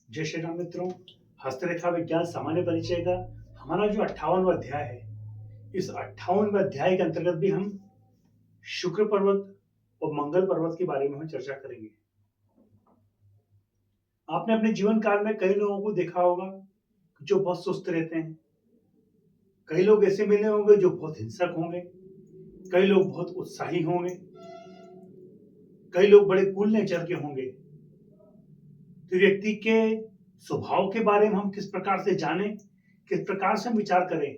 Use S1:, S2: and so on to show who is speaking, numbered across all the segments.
S1: जय श्री राम मित्रों। हस्तरेखा विज्ञान सामान्य परिचय का हमारा जो 58वां अध्याय है, इस 58वें अध्याय के अंतर्गत भी हम शुक्र पर्वत और मंगल पर्वत के बारे में हम चर्चा करेंगे। आपने अपने जीवन काल में कई लोगों को देखा होगा जो बहुत सुस्त रहते हैं। कई लोग ऐसे मिले होंगे जो बहुत हिंसक होंगे, कई लोग बहुत उत्साही होंगे, कई लोग बड़े कूल नेचर के होंगे। तो व्यक्ति के स्वभाव के बारे में हम किस प्रकार से जानें, किस प्रकार से हम विचार करें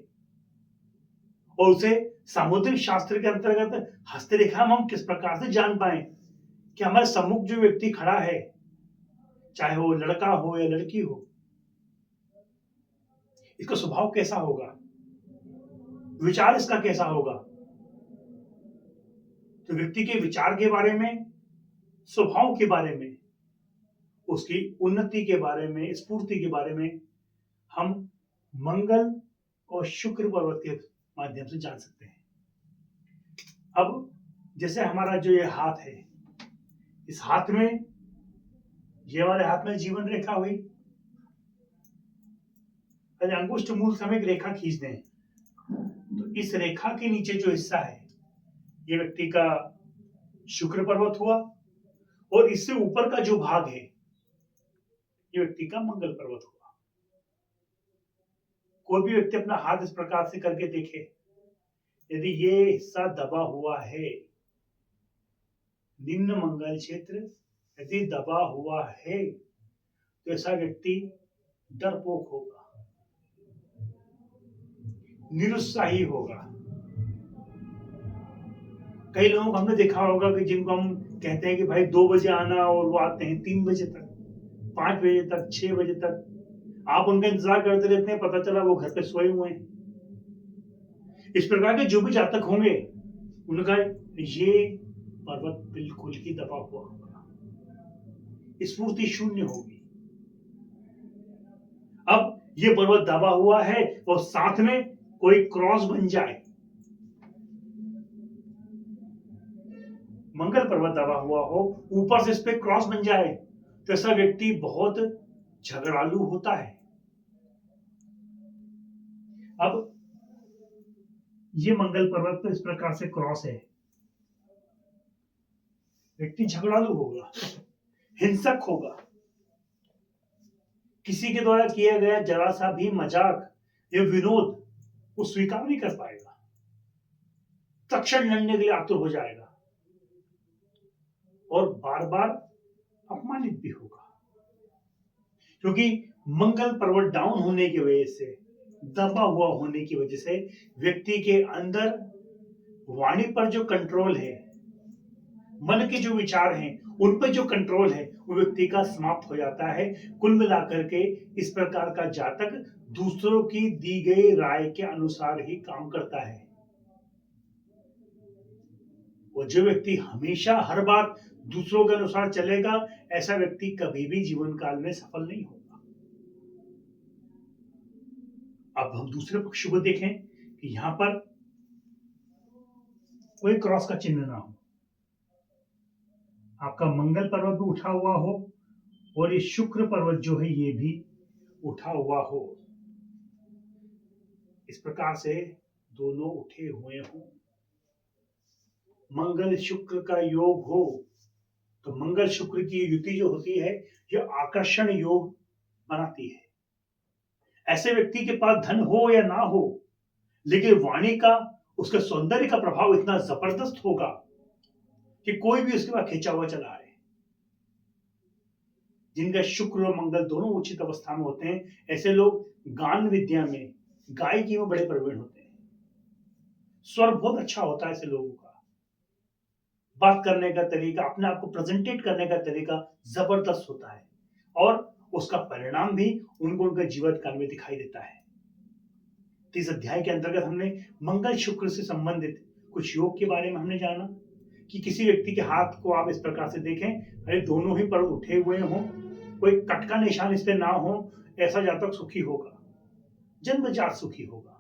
S1: और उसे सामुद्रिक शास्त्र के अंतर्गत हस्तरेखा में हम किस प्रकार से जान पाए कि हमारे सम्मुख जो व्यक्ति खड़ा है, चाहे वो लड़का हो या लड़की हो, इसका स्वभाव कैसा होगा, विचार इसका कैसा होगा। तो व्यक्ति के विचार के बारे में, स्वभाव के बारे में, उसकी उन्नति के बारे में, स्फूर्ति के बारे में हम मंगल और शुक्र पर्वत के माध्यम से जान सकते हैं। अब जैसे हमारा जो ये हाथ है, इस हाथ में, ये हमारे हाथ में जीवन रेखा हुई। यदि अंगुष्ठ मूल से हम एक रेखा खींच दें तो इस रेखा के नीचे जो हिस्सा है, ये व्यक्ति का शुक्र पर्वत हुआ और इससे ऊपर का जो भाग है, ये व्यक्ति का मंगल पर्वत हुआ। कोई भी व्यक्ति अपना हाथ इस प्रकार से करके देखे, यदि ये हिस्सा दबा हुआ है, निम्न मंगल क्षेत्र यदि दबा हुआ है, तो ऐसा व्यक्ति डरपोक होगा, निरुत्साही होगा। कई लोगों को हमने देखा होगा कि जिनको हम कहते हैं कि भाई 2 बजे आना, और वो आते हैं 3 बजे तक, 5 बजे तक, 6 बजे तक। आप उनका इंतजार करते रहते हैं, पता चला वो घर पे सोए हुए हैं। इस प्रकार के जो भी जातक होंगे, उनका ये पर्वत बिल्कुल ही दबा हुआ होगा, स्फूर्ति शून्य होगी। अब ये पर्वत दबा हुआ है और साथ में कोई क्रॉस बन जाए, मंगल पर्वत दबा हुआ हो, ऊपर से इस पे क्रॉस बन जाए, तो ऐसा व्यक्ति बहुत झगड़ालू होता है। अब ये मंगल पर्वत तो इस प्रकार से क्रॉस है, व्यक्ति झगड़ालू होगा, हिंसक होगा, किसी के द्वारा किया गया जरा सा भी मजाक या विनोद वो स्वीकार नहीं कर पाएगा, तत्क्षण लड़ने के लिए आतुर हो जाएगा और बार बार अपमानित भी होगा। क्योंकि मंगल पर्वत डाउन होने की वजह से, दबा हुआ होने की वजह से व्यक्ति के अंदर वाणी पर जो कंट्रोल है, मन के जो विचार हैं, उन पर जो कंट्रोल है, वो व्यक्ति का समाप्त हो जाता है। कुल मिलाकर के इस प्रकार का जातक दूसरों की दी गई राय के अनुसार ही काम करता है। वो जो व्यक्ति हमेशा हर बात दूसरों के अनुसार चलेगा, ऐसा व्यक्ति कभी भी जीवन काल में सफल नहीं होगा। अब हम दूसरे पक्ष को देखें कि यहां पर कोई क्रॉस का चिन्ह ना हो, आपका मंगल पर्वत भी उठा हुआ हो और ये शुक्र पर्वत जो है ये भी उठा हुआ हो, इस प्रकार से दोनों उठे हुए हो, मंगल शुक्र का योग हो, तो मंगल शुक्र की युति जो होती है, ये आकर्षण योग बनाती है। ऐसे व्यक्ति के पास धन हो या ना हो, लेकिन वाणी का, उसके सौंदर्य का प्रभाव इतना जबरदस्त होगा कि कोई भी उसके पास खिंचा हुआ चला आए। जिनका शुक्र और मंगल दोनों उचित अवस्था में होते हैं, ऐसे लोग गान विद्या में, गायकी में बड़े प्रवीण होते हैं। स्वर बहुत अच्छा होता है ऐसे लोगों का, बात करने का तरीका, अपने आप को प्रेजेंटेट करने का तरीका जबरदस्त होता है और उसका परिणाम भी उनको उनके जीवन काल में दिखाई देता है। तो इस अध्याय के अंतर्गत हमने मंगल शुक्र से संबंधित कुछ योग के बारे में हमने जाना कि किसी व्यक्ति के हाथ को आप इस प्रकार से देखें, अरे दोनों ही पर उठे हुए हों, कोई कट का निशान इस पे ना हो, ऐसा जातक सुखी होगा, जन्मजात सुखी होगा।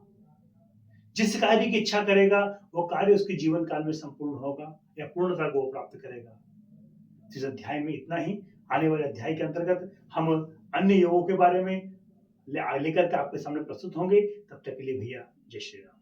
S1: जिस कार्य की इच्छा करेगा वो कार्य उसके जीवन काल में संपूर्ण होगा या पूर्णता को प्राप्त करेगा। इस अध्याय में इतना ही। आने वाले अध्याय के अंतर्गत हम अन्य योगों के बारे में लेकर के आपके सामने प्रस्तुत होंगे। तब तक के लिए भैया जय श्री राम।